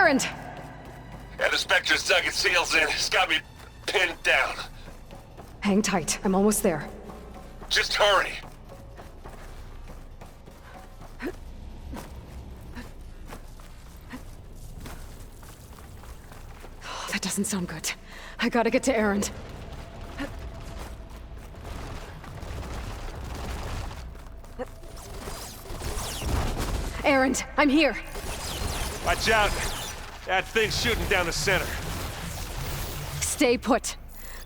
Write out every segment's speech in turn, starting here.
Erend! Yeah, the Spectre's dug its heels in. It's got me pinned down. Hang tight, I'm almost there. Just hurry. That doesn't sound good. I gotta get to Erend. Erend, I'm here. Watch out. That thing's shooting down the center. Stay put.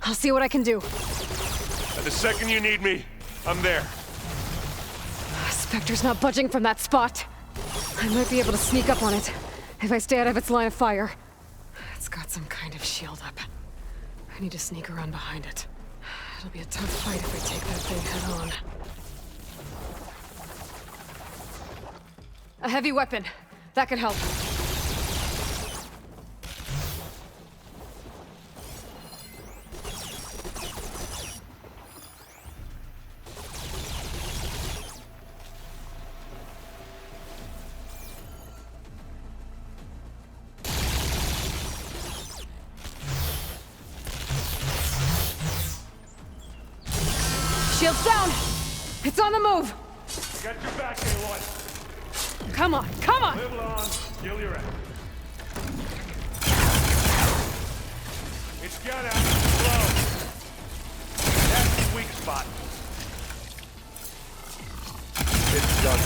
I'll see what I can do. And the second you need me, I'm there. Spectre's not budging from that spot. I might be able to sneak up on it, if I stay out of its line of fire. It's got some kind of shield up. I need to sneak around behind it. It'll be a tough fight if I take that thing head on. A heavy weapon. That could help. Shield's down! It's on the move! I got your back, Aloy. Come on, come on! Live long, kill your end. It's got out. Slow. That's the weak spot. It's done.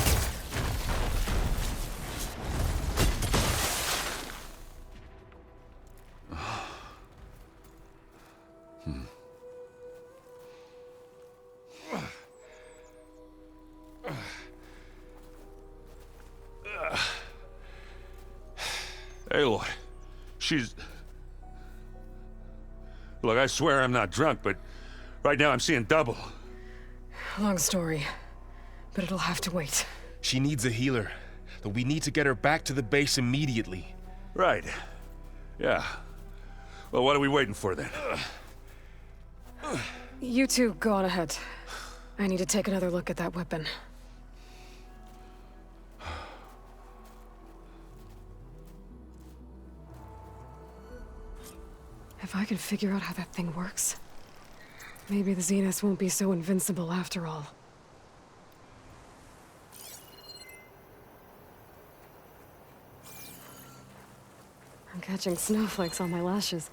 Aloy, she's... Look, I swear I'm not drunk, but right now I'm seeing double. Long story, but it'll have to wait. She needs a healer, but we need to get her back to the base immediately. Right. Yeah. Well, what are we waiting for then? You two go on ahead. I need to take another look at that weapon. If I can figure out how that thing works, maybe the Zeniths won't be so invincible after all. I'm catching snowflakes on my lashes.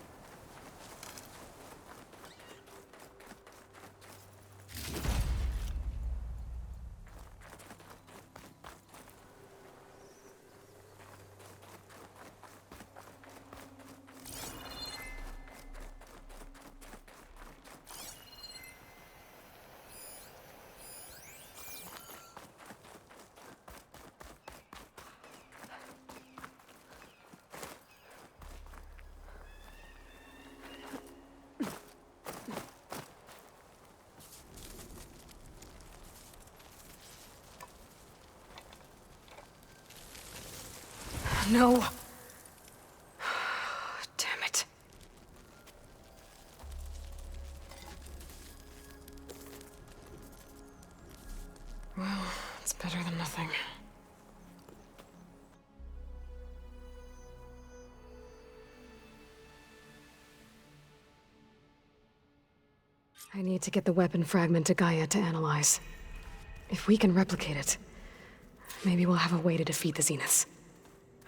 No. Damn it. Well, it's better than nothing. I need to get the weapon fragment to Gaia to analyze. If we can replicate it, maybe we'll have a way to defeat the Zeniths.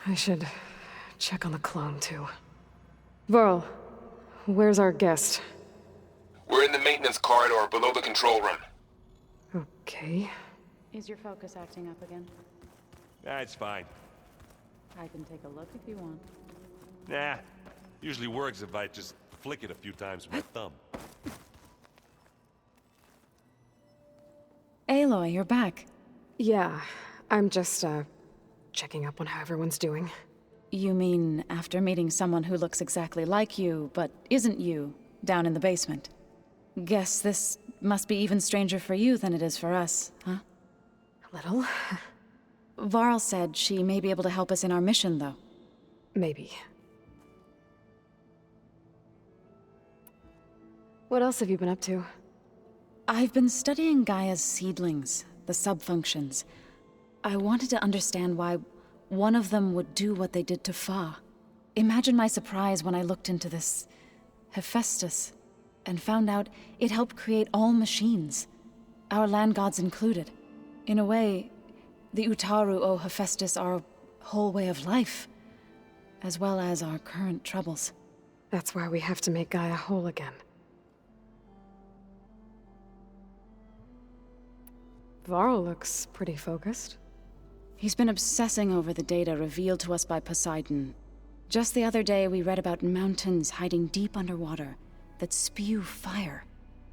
I should check on the clone, too. Varl, where's our guest? We're in the maintenance corridor below the control room. Okay. Is your focus acting up again? It's fine. I can take a look if you want. Nah. Usually works if I just flick it a few times with my thumb. Aloy, you're back. Yeah, I'm just, checking up on how everyone's doing. You mean after meeting someone who looks exactly like you, but isn't you, down in the basement? Guess this must be even stranger for you than it is for us, huh? A little. Varl said she may be able to help us in our mission, though. Maybe. What else have you been up to? I've been studying Gaia's seedlings, the subfunctions. I wanted to understand why one of them would do what they did to Fa. Imagine my surprise when I looked into this Hephaestus and found out it helped create all machines, our land gods included. In a way, the Utaru owe Hephaestus our whole way of life, as well as our current troubles. That's why we have to make Gaia whole again. Varl looks pretty focused. He's been obsessing over the data revealed to us by Poseidon. Just the other day, we read about mountains hiding deep underwater that spew fire.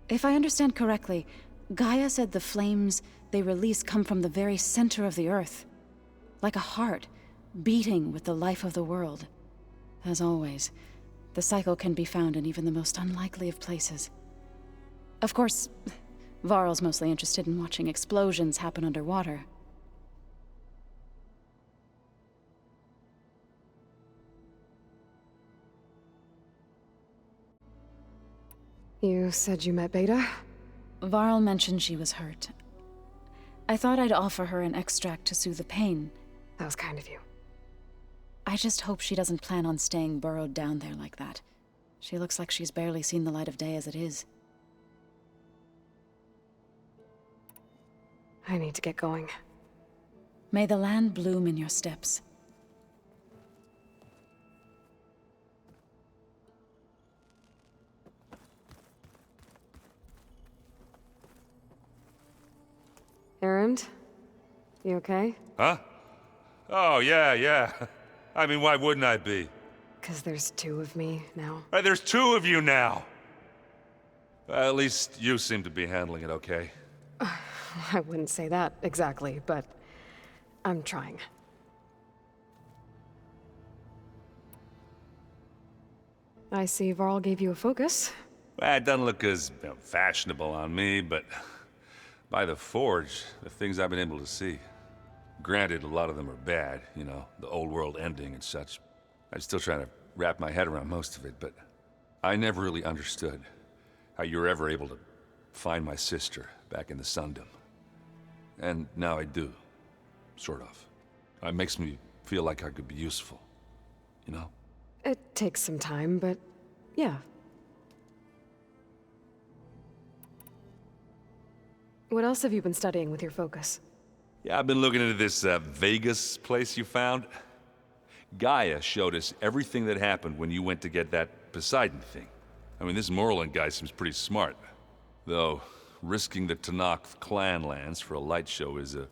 If I understand correctly, Gaia said the flames they release come from the very center of the Earth. Like a heart, beating with the life of the world. As always, the cycle can be found in even the most unlikely of places. Of course, Varl's mostly interested in watching explosions happen underwater. You said you met Beta? Varl mentioned she was hurt. I thought I'd offer her an extract to soothe the pain. That was kind of you. I just hope she doesn't plan on staying burrowed down there like that. She looks like she's barely seen the light of day as it is. I need to get going. May the land bloom in your steps. Erend? You okay? Huh? Oh, yeah. I mean, why wouldn't I be? 'Cause there's two of me now. Right, there's two of you now! At least you seem to be handling it okay. I wouldn't say that exactly, but I'm trying. I see Varl gave you a focus. Well, it doesn't look as fashionable on me, but by the Forge, the things I've been able to see. Granted, a lot of them are bad, you know, the old world ending and such. I'm still trying to wrap my head around most of it, but I never really understood how you were ever able to find my sister back in the Sundom. And now I do, sort of. It makes me feel like I could be useful, you know? It takes some time, but yeah. What else have you been studying with your focus? Yeah, I've been looking into this Vegas place you found. Gaia showed us everything that happened when you went to get that Poseidon thing. I mean, this Morlund guy seems pretty smart. Though, risking the Tenakth clan lands for a light show is a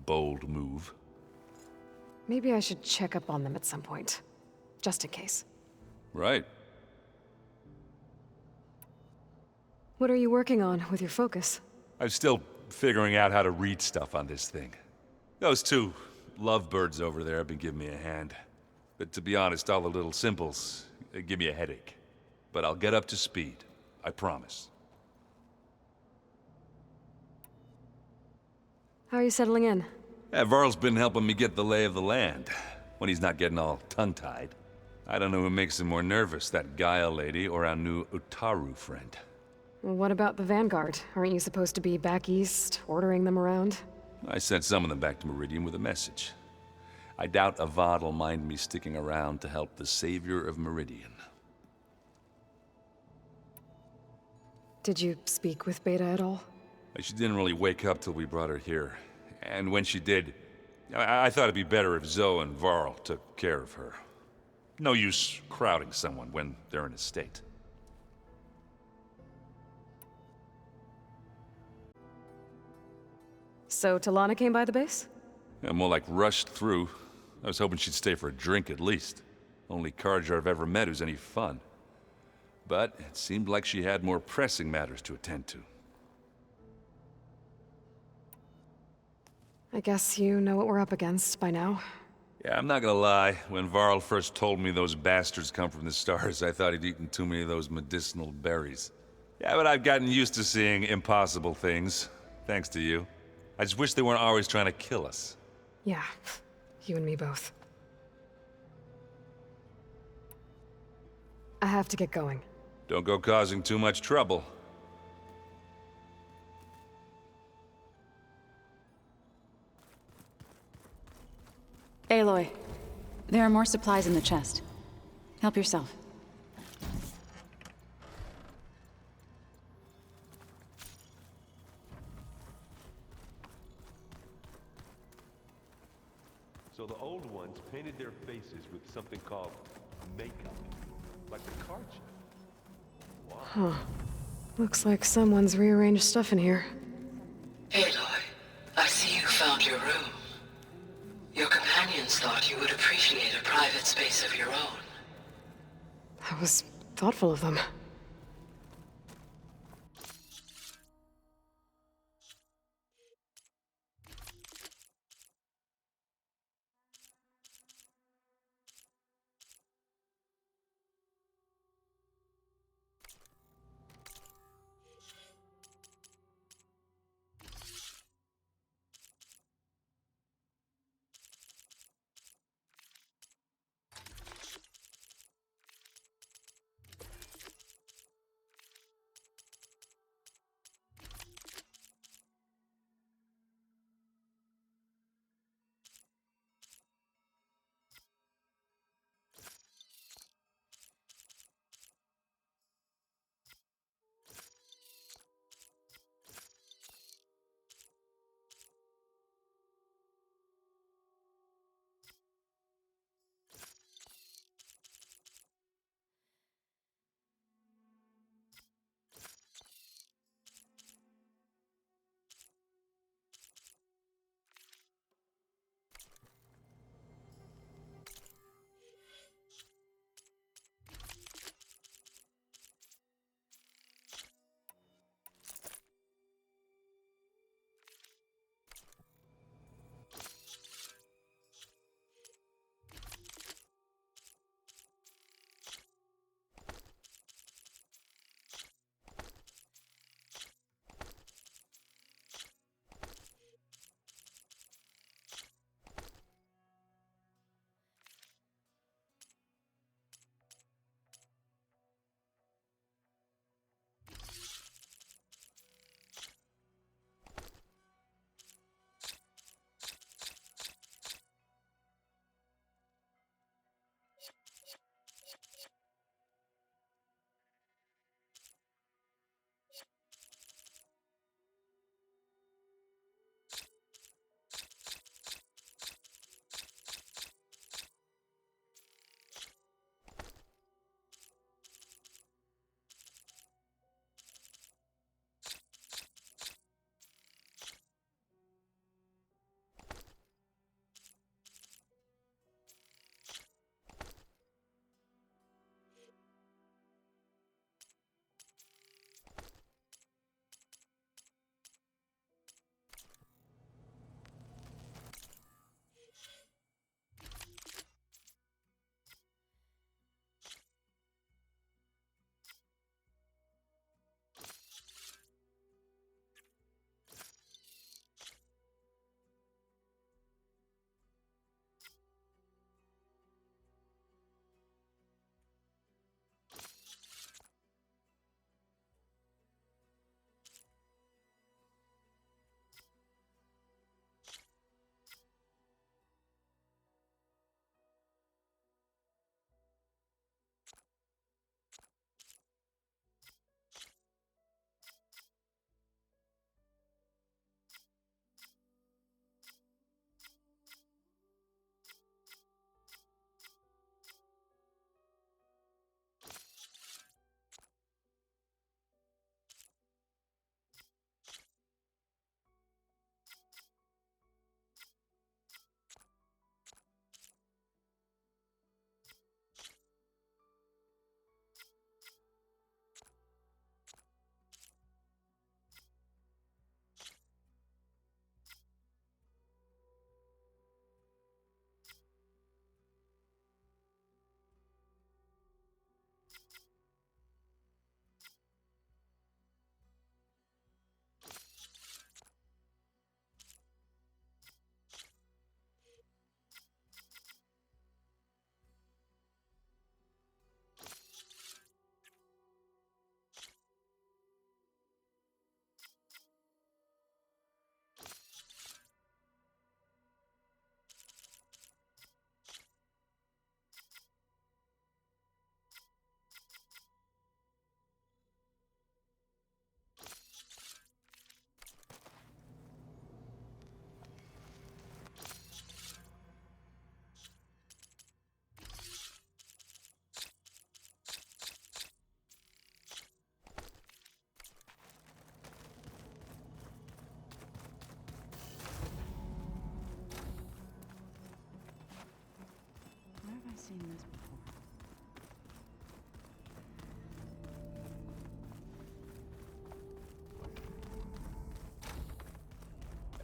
bold move. Maybe I should check up on them at some point. Just in case. Right. What are you working on with your focus? I'm still figuring out how to read stuff on this thing. Those two lovebirds over there have been giving me a hand. But to be honest, all the little symbols give me a headache. But I'll get up to speed. I promise. How are you settling in? Yeah, Varl's been helping me get the lay of the land, when he's not getting all tongue-tied. I don't know who makes him more nervous, that Gaia lady or our new Utaru friend. What about the Vanguard? Aren't you supposed to be back east, ordering them around? I sent some of them back to Meridian with a message. I doubt Avad will mind me sticking around to help the savior of Meridian. Did you speak with Beta at all? She didn't really wake up till we brought her here. And when she did, I thought it'd be better if Zoe and Varl took care of her. No use crowding someone when they're in a state. So Talana came by the base? Yeah, more like rushed through. I was hoping she'd stay for a drink at least. Only Carja I've ever met who's any fun. But it seemed like she had more pressing matters to attend to. I guess you know what we're up against by now. Yeah, I'm not gonna lie. When Varl first told me those bastards come from the stars, I thought he'd eaten too many of those medicinal berries. Yeah, but I've gotten used to seeing impossible things, thanks to you. I just wish they weren't always trying to kill us. Yeah, you and me both. I have to get going. Don't go causing too much trouble. Aloy, there are more supplies in the chest. Help yourself. So the old ones painted their faces with something called makeup, like a card show. Huh. Looks like someone's rearranged stuff in here. Aloy, I see you found your room. Your companions thought you would appreciate a private space of your own. That was thoughtful of them.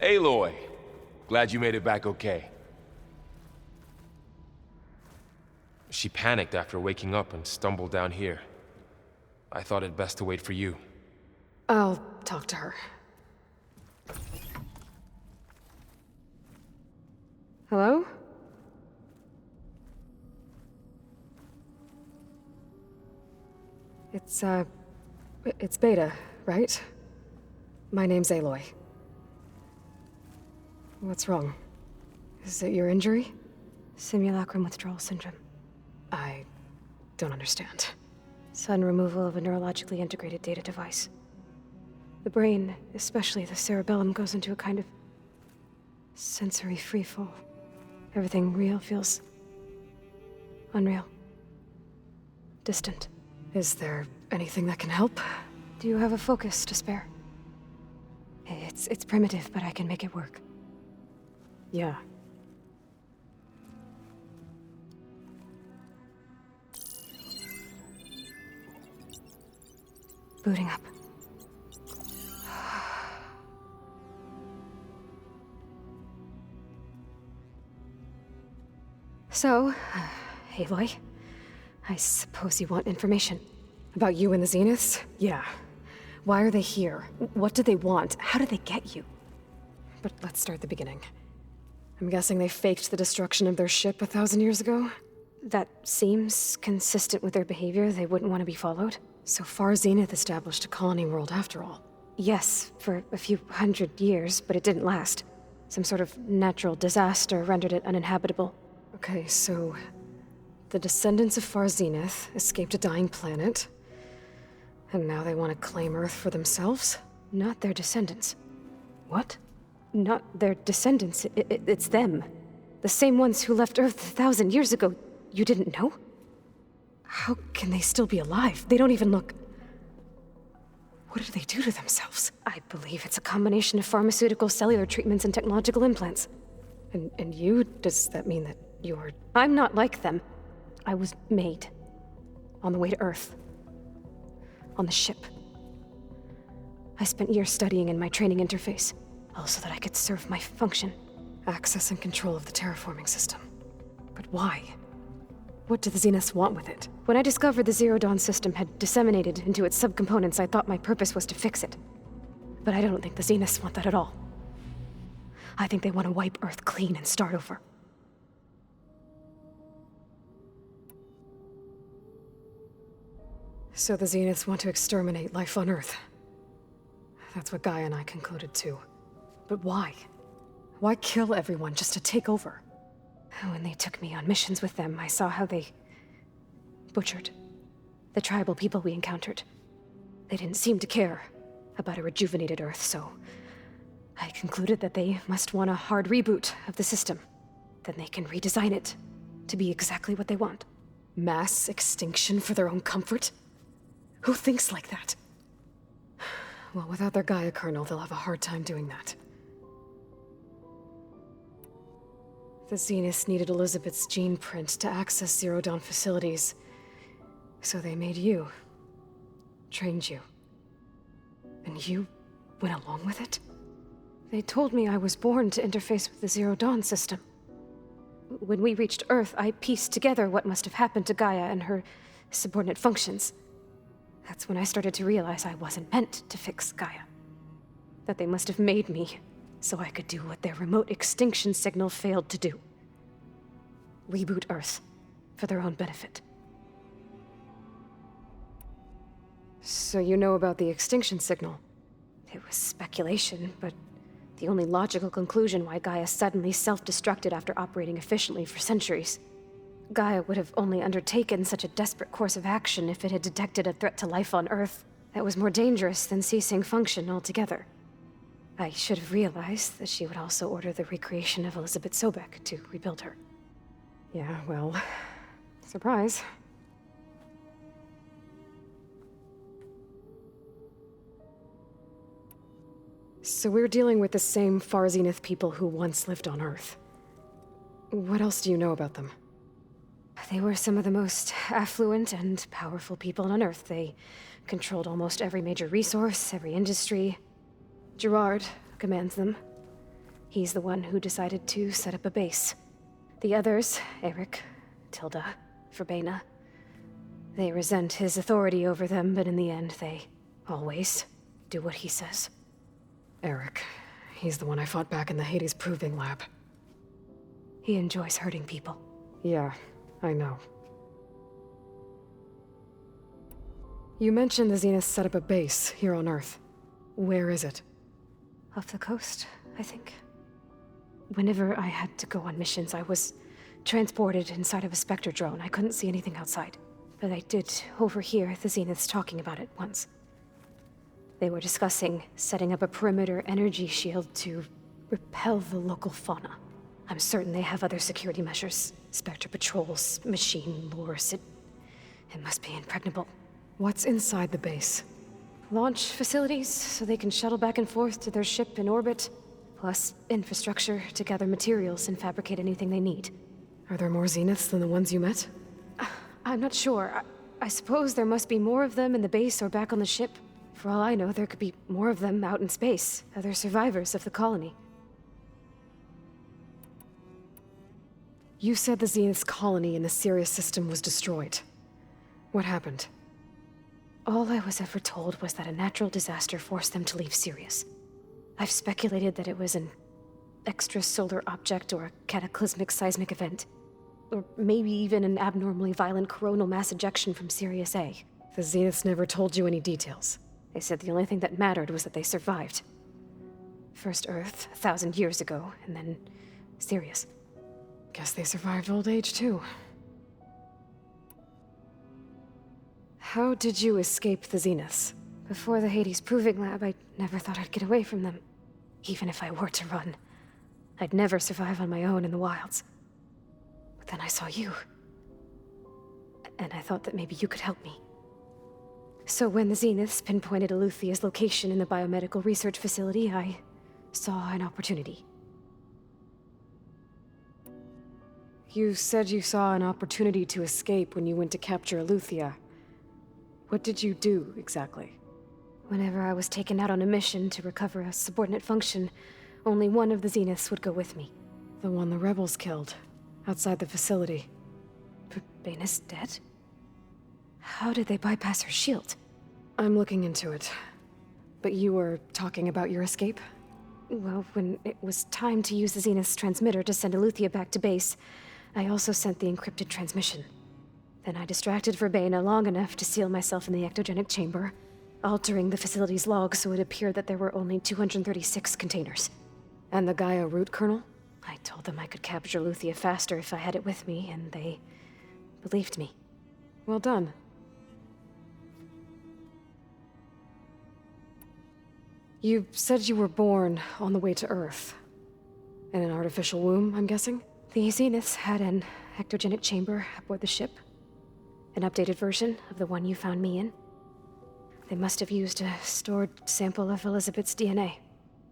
Aloy, glad you made it back okay. She panicked after waking up and stumbled down here. I thought it best to wait for you. I'll talk to her. Hello? It's Beta, right? My name's Aloy. What's wrong? Is it your injury? Simulacrum withdrawal syndrome. I don't understand. Sudden removal of a neurologically integrated data device. The brain, especially the cerebellum, goes into a kind of sensory freefall. Everything real feels unreal. Distant. Is there anything that can help? Do you have a focus to spare? It's primitive, but I can make it work. Yeah. Booting up. So, Aloy, I suppose you want information. About you and the Zeniths? Yeah. Why are they here? What do they want? How did they get you? But let's start at the beginning. I'm guessing they faked the destruction of their ship 1,000 years ago? That seems consistent with their behavior. They wouldn't want to be followed. So Far Zenith established a colony world after all. Yes, for a few hundred years, but it didn't last. Some sort of natural disaster rendered it uninhabitable. Okay, so the descendants of Far Zenith escaped a dying planet, and now they want to claim Earth for themselves? Not their descendants. What? Not their descendants. It's them. The same ones who left Earth 1,000 years ago. You didn't know? How can they still be alive? They don't even look... What did they do to themselves? I believe it's a combination of pharmaceutical, cellular treatments, and technological implants. And you? Does that mean that you're... I'm not like them. I was made. On the way to Earth? On the ship. I spent years studying in my training interface, all so that I could serve my function. Access and control of the terraforming system. But why? What do the Zeniths want with it? When I discovered the Zero Dawn system had disseminated into its subcomponents, I thought my purpose was to fix it. But I don't think the Zeniths want that at all. I think they want to wipe Earth clean and start over. So the Zeniths want to exterminate life on Earth. That's what Gaia and I concluded too. But why? Why kill everyone just to take over? When they took me on missions with them, I saw how they butchered the tribal people we encountered. They didn't seem to care about a rejuvenated Earth, so I concluded that they must want a hard reboot of the system. Then they can redesign it to be exactly what they want. Mass extinction for their own comfort? Who thinks like that? Well, without their Gaia kernel, they'll have a hard time doing that. The Zeniths needed Elizabeth's gene print to access Zero Dawn facilities. So they made you. Trained you. And you went along with it? They told me I was born to interface with the Zero Dawn system. When we reached Earth, I pieced together what must have happened to Gaia and her subordinate functions. That's when I started to realize I wasn't meant to fix Gaia. That they must have made me so I could do what their remote extinction signal failed to do. Reboot Earth for their own benefit. So you know about the extinction signal? It was speculation, but the only logical conclusion why Gaia suddenly self-destructed after operating efficiently for centuries. Gaia would have only undertaken such a desperate course of action if it had detected a threat to life on Earth that was more dangerous than ceasing function altogether. I should have realized that she would also order the recreation of Elizabeth Sobek to rebuild her. Yeah, well, surprise. So we're dealing with the same Far Zenith people who once lived on Earth. What else do you know about them? They were some of the most affluent and powerful people on Earth. They controlled almost every major resource, every industry. Gerard commands them. He's the one who decided to set up a base. The others, Eric, Tilda, Verbena, they resent his authority over them, but in the end, they always do what he says. Eric. He's the one I fought back in the Hades Proving Lab. He enjoys hurting people. Yeah, I know. You mentioned the Zenith set up a base here on Earth. Where is it? Off the coast, I think. Whenever I had to go on missions, I was transported inside of a Spectre drone. I couldn't see anything outside. But I did overhear the Zeniths talking about it once. They were discussing setting up a perimeter energy shield to repel the local fauna. I'm certain they have other security measures. Spectre patrols, machine lures. It must be impregnable. What's inside the base? Launch facilities, so they can shuttle back and forth to their ship in orbit. Plus, infrastructure to gather materials and fabricate anything they need. Are there more Zeniths than the ones you met? I'm not sure. I suppose there must be more of them in the base or back on the ship. For all I know, there could be more of them out in space, other survivors of the colony. You said the Zenith's colony in the Sirius system was destroyed. What happened? All I was ever told was that a natural disaster forced them to leave Sirius. I've speculated that it was an extrasolar object or a cataclysmic seismic event. Or maybe even an abnormally violent coronal mass ejection from Sirius A. The Zeniths never told you any details. They said the only thing that mattered was that they survived. First Earth, 1,000 years ago, and then Sirius. Guess they survived old age, too. How did you escape the Zeniths? Before the Hades Proving Lab, I never thought I'd get away from them. Even if I were to run, I'd never survive on my own in the wilds. But then I saw you. And I thought that maybe you could help me. So when the Zeniths pinpointed Eluthia's location in the biomedical research facility, I saw an opportunity. You said you saw an opportunity to escape when you went to capture Eluthia. What did you do, exactly? Whenever I was taken out on a mission to recover a subordinate function, only one of the Zeniths would go with me. The one the rebels killed, outside the facility. Verbena's dead? How did they bypass her shield? I'm looking into it. But you were talking about your escape? Well, when it was time to use the Zenith's transmitter to send Eluthia back to base, I also sent the encrypted transmission. Then I distracted Verbena long enough to seal myself in the ectogenic chamber, altering the facility's log so it appeared that there were only 236 containers. And the Gaia root kernel? I told them I could capture Eluthia faster if I had it with me, and they believed me. Well done. You said you were born on the way to Earth. In an artificial womb, I'm guessing? The Zeniths had an ectogenic chamber aboard the ship. An updated version of the one you found me in. They must have used a stored sample of Elizabeth's DNA.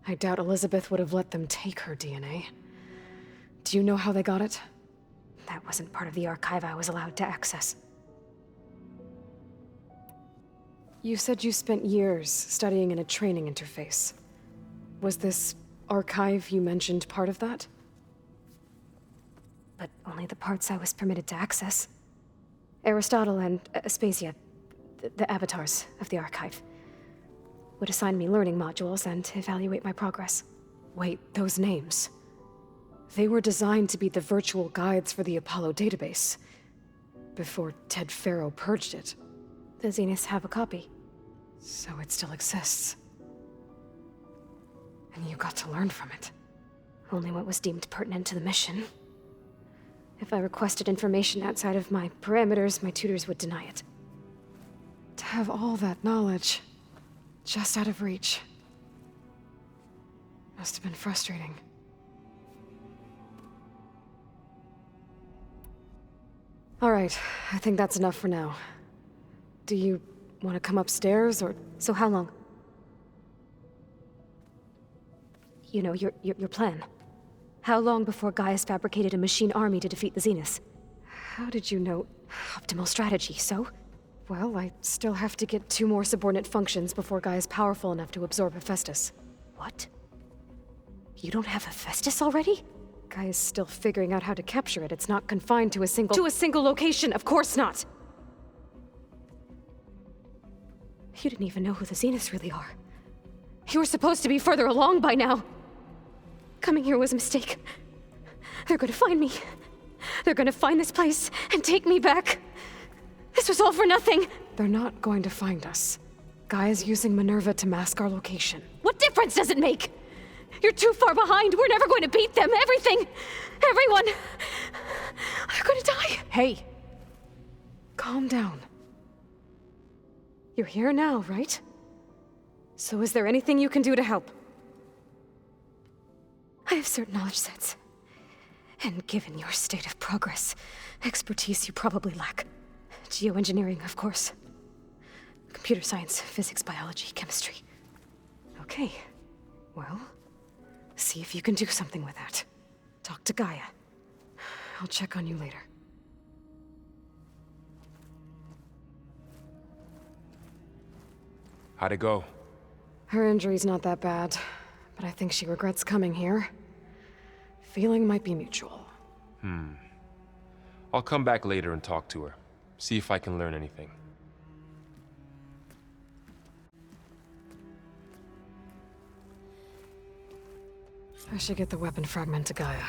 I doubt Elizabeth would have let them take her DNA. Do you know how they got it? That wasn't part of the archive I was allowed to access. You said you spent years studying in a training interface. Was this archive you mentioned part of that? But only the parts I was permitted to access. Aristotle and Aspasia, the avatars of the archive, would assign me learning modules and evaluate my progress. Wait, those names. They were designed to be the virtual guides for the Apollo database, before Ted Faro purged it. The Zeniths have a copy. So it still exists. And you got to learn from it. Only what was deemed pertinent to the mission. If I requested information outside of my parameters, my tutors would deny it. To have all that knowledge, just out of reach. Must have been frustrating. All right, I think that's enough for now. Do you want to come upstairs, or...? So how long? You know, your plan. How long before Gaius fabricated a machine army to defeat the Zeniths? How did you know? Optimal strategy, so? Well, I still have to get 2 more subordinate functions before Gaia's powerful enough to absorb Hephaestus. What? You don't have Hephaestus already? Gaia's still figuring out how to capture it. It's not confined to a single— To a single location, of course not! You didn't even know who the Zeniths really are. You were supposed to be further along by now. Coming here was a mistake. They're gonna find me. They're gonna find this place and take me back. This was all for nothing. They're not going to find us. Gaia's using Minerva to mask our location. What difference does it make? You're too far behind. We're never going to beat them. Everything. Everyone. They're gonna die. Hey! Calm down. You're here now, right? So is there anything you can do to help? I have certain knowledge sets. And given your state of progress, expertise you probably lack. Geoengineering, of course. Computer science, physics, biology, chemistry. Okay. Well, see if you can do something with that. Talk to Gaia. I'll check on you later. How'd it go? Her injury's not that bad, but I think she regrets coming here. Feeling might be mutual. I'll come back later and talk to her. See if I can learn anything. I should get the weapon fragment to Gaia.